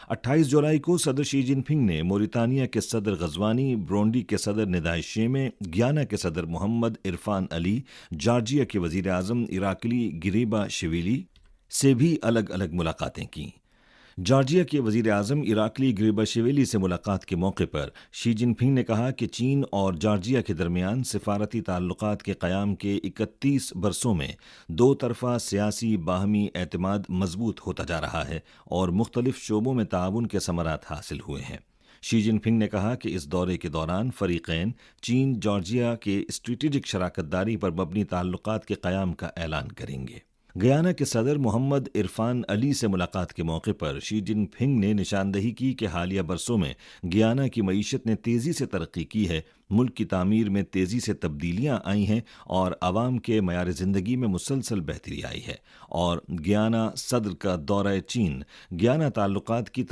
28 جولائی کو صدر شی جن پنگ نے موریتانیہ کے صدر غزوانی، برونڈی کے صدر ندائے شیمے، گیانا کے صدر محمد عرفان علی، جارجیا کے وزیر اعظم ایراکلی گریبا شویلی سے بھی الگ الگ ملاقاتیں کیں۔ جارجیا کے وزیر اعظم ایراکلی گریباشویلی سے ملاقات کے موقع پر شی جن پنگ نے کہا کہ چین اور جارجیا کے درمیان سفارتی تعلقات کے قیام کے 31 برسوں میں دو طرفہ سیاسی باہمی اعتماد مضبوط ہوتا جا رہا ہے اور مختلف شعبوں میں تعاون کے ثمرات حاصل ہوئے ہیں۔ شی جن پنگ نے کہا کہ اس دورے کے دوران فریقین چین جارجیا کے اسٹریٹجک شراکت داری پر مبنی تعلقات کے قیام کا اعلان کریں گے۔ گیانا کے صدر محمد عرفان علی سے ملاقات کے موقع پر شی جن پنگ نے نشاندہی کی کہ حالیہ برسوں میں گیانا کی معیشت نے تیزی سے ترقی کی ہے، ملک کی تعمیر میں تیزی سے تبدیلیاں آئی ہیں اور عوام کے معیار زندگی میں مسلسل بہتری آئی ہے، اور گیانا صدر کا دورہ چین گیانا تعلقات کی